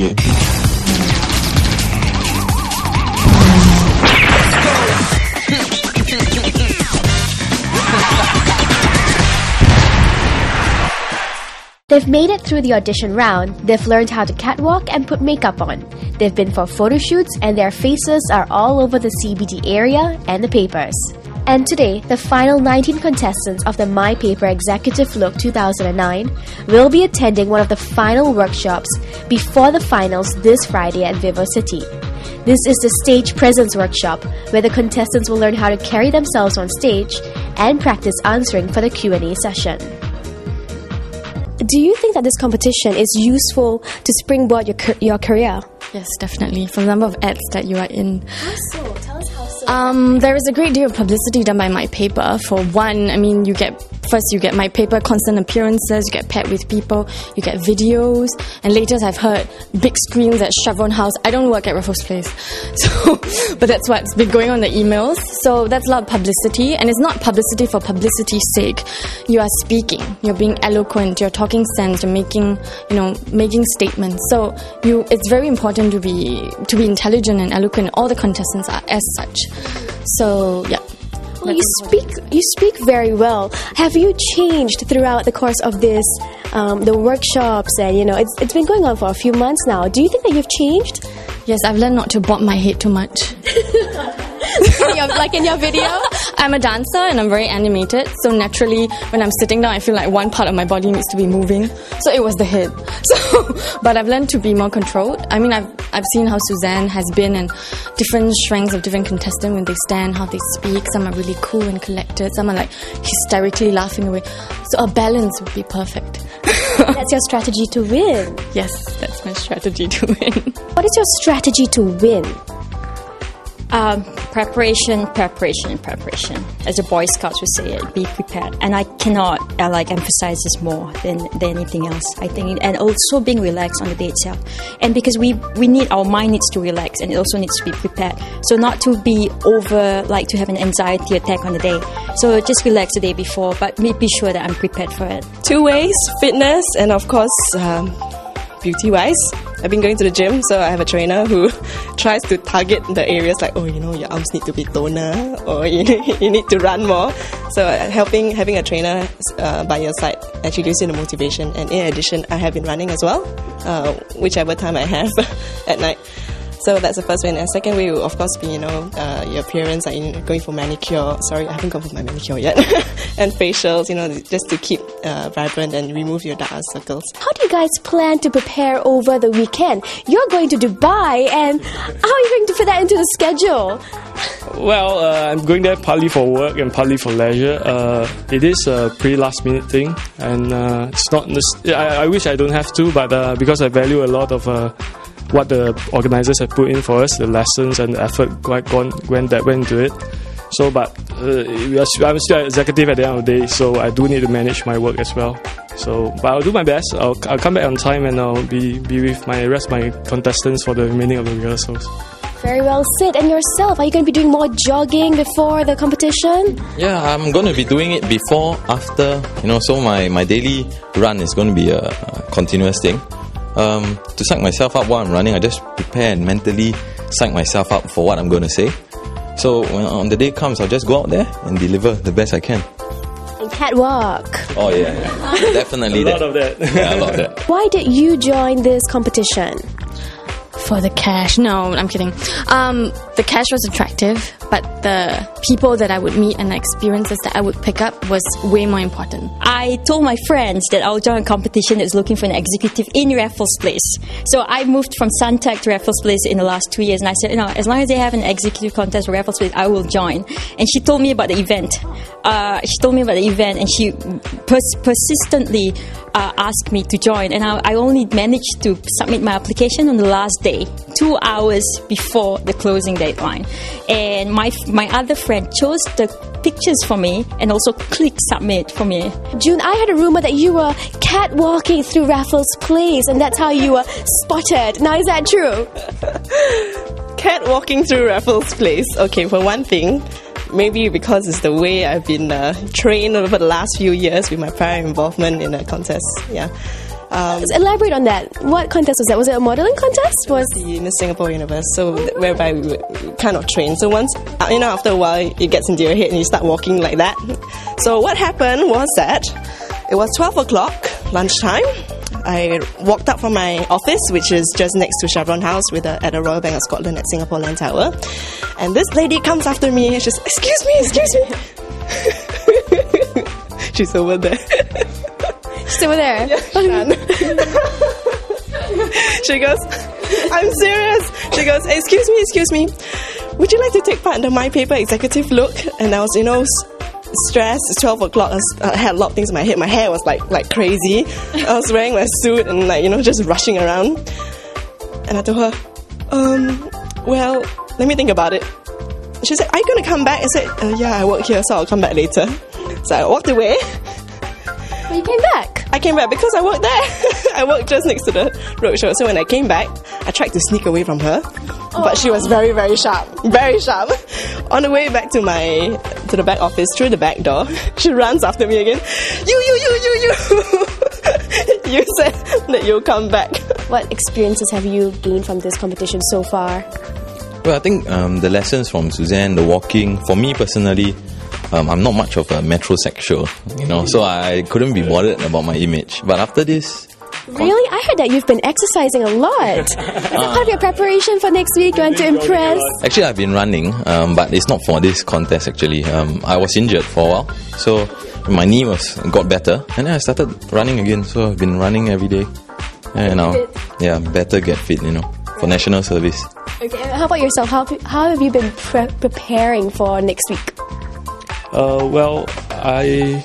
Okay. They've made it through the audition round, they've learned how to catwalk and put makeup on. They've been for photo shoots and their faces are all over the CBD area and the papers. And today, the final 19 contestants of the My Paper Executive Look 2009 will be attending one of the final workshops before the finals this Friday at Vivo City. This is the Stage Presence Workshop, where the contestants will learn how to carry themselves on stage and practice answering for the Q&A session. Do you think that this competition is useful to springboard your career? Yes, definitely. For the number of ads that you are in. How so? Tell us how so. There is a great deal of publicity done by My Paper. For one, you get My Paper constant appearances, you get paired with people, you get videos, and later I've heard big screens at Chevron House. I don't work at Raffles Place, but that's what's been going on the emails. So that's a lot of publicity, and it's not publicity for publicity's sake. You are speaking, you're being eloquent, you're talking sense, you're making statements. So it's very important to be intelligent and eloquent. All the contestants are as such. So yeah. Well, you speak very well. Have you changed throughout the course of this, the workshops, and it's been going on for a few months now. Do you think that you've changed? Yes, I've learned not to bob my head too much. Like in your video? I'm a dancer and I'm very animated, so naturally when I'm sitting down I feel like one part of my body needs to be moving. So it was the head. But I've learned to be more controlled. I've seen how Suzanne has been, and different strengths of different contestants when they stand, how they speak. Some are really cool and collected, some are like hysterically laughing away. So a balance would be perfect. That's your strategy to win. Yes, that's my strategy to win. What is your strategy to win? Preparation. As the Boy Scouts would say it, be prepared. And I cannot emphasize this more than anything else, I think. And also being relaxed on the day itself. And because our mind needs to relax, and it also needs to be prepared. So not to be to have an anxiety attack on the day. So just relax the day before, but be sure that I'm prepared for it. 2 ways: fitness and of course beauty-wise. I've been going to the gym, so I have a trainer who tries to target the areas like, your arms need to be toner, or you need to run more. So having a trainer by your side actually gives you the motivation. And in addition, I have been running as well, whichever time I have at night. So that's the first way. And the second way will of course be, your appearance, like going for manicure. Sorry, I haven't gone for my manicure yet. And facials, just to keep vibrant and remove your dark circles. How do you guys plan to prepare over the weekend? You're going to Dubai, and how are you going to fit that into the schedule? Well, I'm going there partly for work and partly for leisure. It is a pretty last minute thing, and it's not. I wish I don't have to, but because I value a lot of what the organisers have put in for us, the lessons and the effort went into it. So, but I'm still an executive at the end of the day, so I do need to manage my work as well. So, but I'll do my best. I'll come back on time, and I'll be with my contestants for the remaining of the rehearsals. Very well said. And yourself, are you going to be doing more jogging before the competition? Yeah, I'm going to be doing it before, after, so my daily run is going to be a continuous thing. To psych myself up while I'm running, I just prepare and mentally psych myself up for what I'm going to say. So when on the day comes, I'll just go out there and deliver the best I can. And catwalk. Oh yeah. Definitely a lot of that. Yeah, a lot of that. Why did you join this competition? For the cash. No, I'm kidding. The cash was attractive, but the people that I would meet and the experiences that I would pick up was way more important. I told my friends that I'll join a competition that's looking for an executive in Raffles Place. So I moved from Suntec to Raffles Place in the last 2 years, and I said, as long as they have an executive contest for Raffles Place, I will join. And she told me about the event. And she persistently asked me to join, and I only managed to submit my application on the last day, 2 hours before the closing deadline. And my other friend chose the pictures for me and also clicked submit for me. June, I heard a rumor that you were catwalking through Raffles Place, and that's how you were spotted. Now, is that true? Catwalking through Raffles Place. Okay, for one thing, maybe because it's the way I've been trained over the last few years with my prior involvement in a contest. Yeah. Elaborate on that. What contest was that? Was it a modeling contest? Was the Miss Singapore Universe, so whereby we would kind of train. So once, after a while, it gets into your head and you start walking like that. So what happened was that it was 12 o'clock, lunchtime. I walked up from my office, which is just next to Chevron House at the Royal Bank of Scotland at Singapore Land Tower. And this lady comes after me and she's, excuse me. She's over there. she's over there? Yeah, she goes, I'm serious. She goes, excuse me. Would you like to take part in the My Paper Executive Look? And I was, stressed. It's 12 o'clock. I had a lot of things in my head. My hair was like crazy. I was wearing my suit and just rushing around. And I told her, well, let me think about it. She said, are you going to come back? I said, yeah, I work here, so I'll come back later. So I walked away. But you came back? I came back because I worked there. I worked just next to the roadshow. So when I came back, I tried to sneak away from her. But she was very, very sharp. Very sharp. On the way back to the back office, through the back door, she runs after me again. You! You said that you'll come back. What experiences have you gained from this competition so far? Well, I think the lessons from Suzanne, the walking, for me personally, I'm not much of a metrosexual, so I couldn't be bothered about my image. But after this... Really? I heard that you've been exercising a lot. Is that part of your preparation for next week? You want to impress? Actually, I've been running, but it's not for this contest actually. I was injured for a while, so my knee got better, and then I started running again. So I've been running every day, and now, better get fit, for national service. Okay, how about yourself? How have you been preparing for next week? Well, I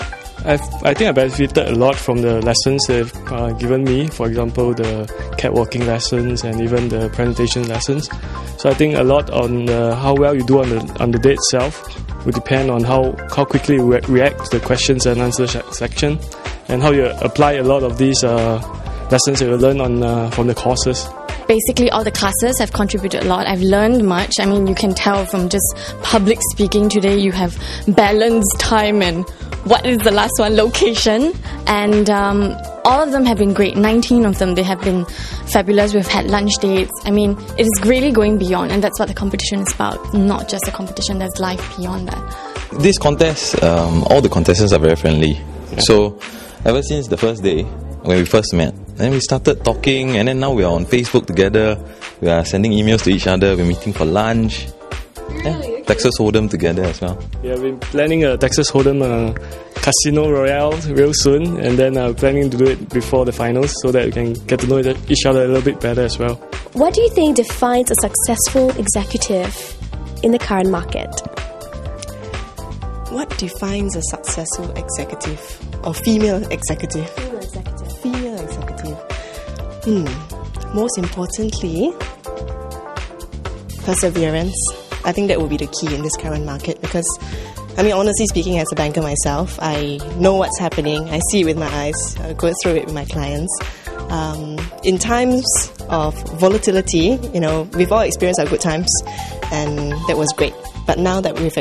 think I benefited a lot from the lessons they've given me. For example, the catwalking lessons and even the presentation lessons. So I think a lot on how well you do on the day itself will depend on how quickly you react to the questions and answers section, and how you apply a lot of these lessons that you learn from the courses. Basically, all the classes have contributed a lot. I've learned much. I mean, you can tell from just public speaking today, you have balanced time and what is the last one, location. And all of them have been great. 19 of them, they have been fabulous. We've had lunch dates. I mean, it is really going beyond, and that's what the competition is about. Not just a competition, there's life beyond that. This contest, all the contestants are very friendly. Yeah. So, ever since the first day, when we first met, then we started talking, and then now we are on Facebook together. We are sending emails to each other. We're meeting for lunch. Really? Yeah, Texas Hold'em together as well. Yeah, we're planning a Texas Hold'em Casino Royale real soon, and then planning to do it before the finals so that we can get to know each other a little bit better as well. What do you think defines a successful executive in the current market? What defines a successful executive or female executive? Female executive. Most importantly, perseverance. I think that will be the key in this current market because, honestly speaking, as a banker myself, I know what's happening. I see it with my eyes. I go through it with my clients. In times of volatility, we've all experienced our good times, and that was great. But now that we're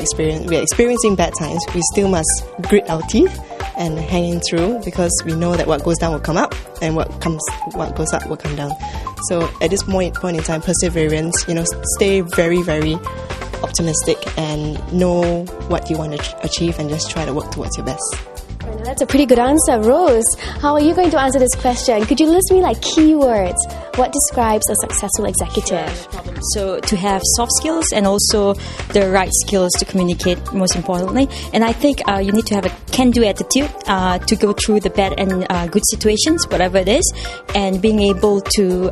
experiencing bad times, we still must grit our teeth and hanging through because we know that what goes down will come up and what goes up will come down. So at this point in time, perseverance, stay very, very optimistic and know what you want to achieve and just try to work towards your best. That's a pretty good answer. Rose, how are you going to answer this question? Could you list me keywords? What describes a successful executive? So to have soft skills and also the right skills to communicate, most importantly. And I think you need to have a can-do attitude to go through the bad and good situations, whatever it is, and being able to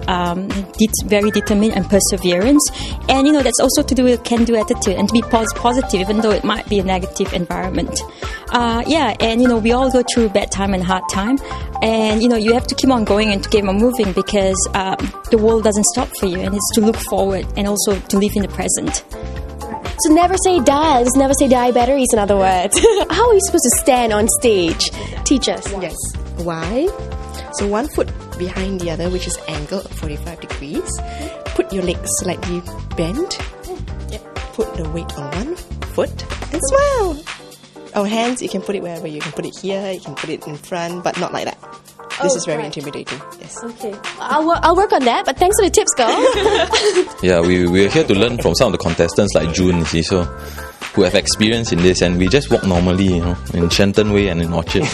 very determined and perseverance. And that's also to do with can-do attitude and to be positive, even though it might be a negative environment. And we all go through bad time and hard time, and you have to keep on going and to keep on moving because the world doesn't stop for you, and it's to look forward and also to live in the present. So never say die. Just never say die batteries, in other words. How are you supposed to stand on stage? Teach us. Yes. Why? So one foot behind the other, which is angled 45 degrees. Put your legs slightly bent. Put the weight on one foot and smile. Our hands, you can put it wherever. You can put it here, you can put it in front, but not like that. This is very intimidating. Yes. Okay. I'll work on that, but thanks for the tips, girl. Yeah, we're here to learn from some of the contestants like June, you see, so who have experience in this, and we just walk normally, you know, in Shenton Way and in Orchard.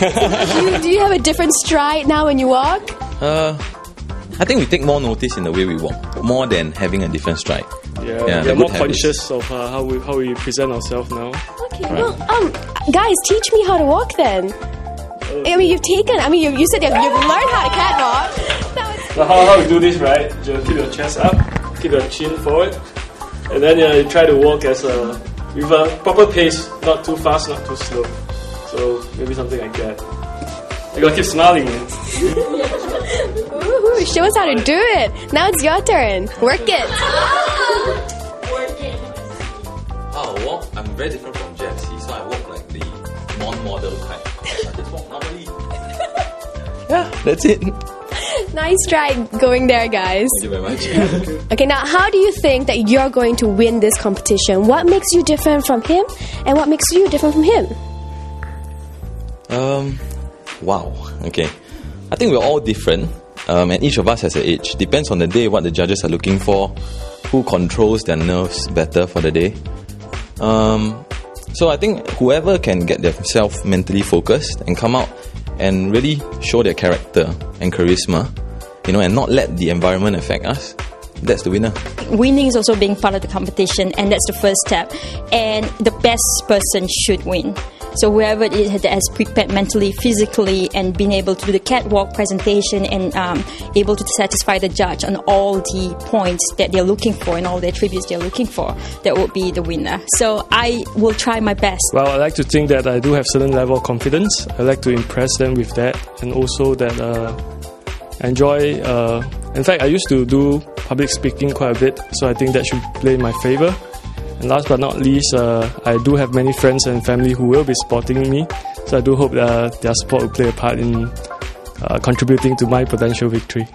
Do you have a different stride now when you walk? I think we take more notice in the way we walk, more than having a different stride. Yeah, we're more conscious of how we present ourselves now. Okay, well, guys, teach me how to walk then. I mean, you said you've learned how to catwalk. So how we do this, right? Just keep your chest up, keep your chin forward, and then you try to walk with a proper pace, not too fast, not too slow. So maybe something like that. You gotta keep smiling, man. Woohoo, show us how to do it. Now it's your turn. Work it. How I walk? I'm very different from Jesse, so I walk like the non-model type. I just walk normally. Yeah, that's it. Nice try going there, guys. Thank you very much. Okay, now how do you think that you're going to win this competition? What makes you different from him, and what makes you different from him? Wow. Okay. I think we're all different, and each of us has an age. Depends on the day, what the judges are looking for, who controls their nerves better for the day. So I think whoever can get themselves mentally focused and come out and really show their character and charisma, you know, and not let the environment affect us, that's the winner. Winning is also being part of the competition, and that's the first step. And the best person should win. So whoever it is that has prepared mentally, physically, and been able to do the catwalk presentation and able to satisfy the judge on all the points that they're looking for and all the attributes they're looking for, that would be the winner. So I will try my best. Well, I like to think that I do have certain level of confidence. I like to impress them with that, and also that I enjoy. In fact, I used to do public speaking quite a bit, so I think that should play in my favor. And last but not least, I do have many friends and family who will be supporting me, so I do hope that their support will play a part in contributing to my potential victory.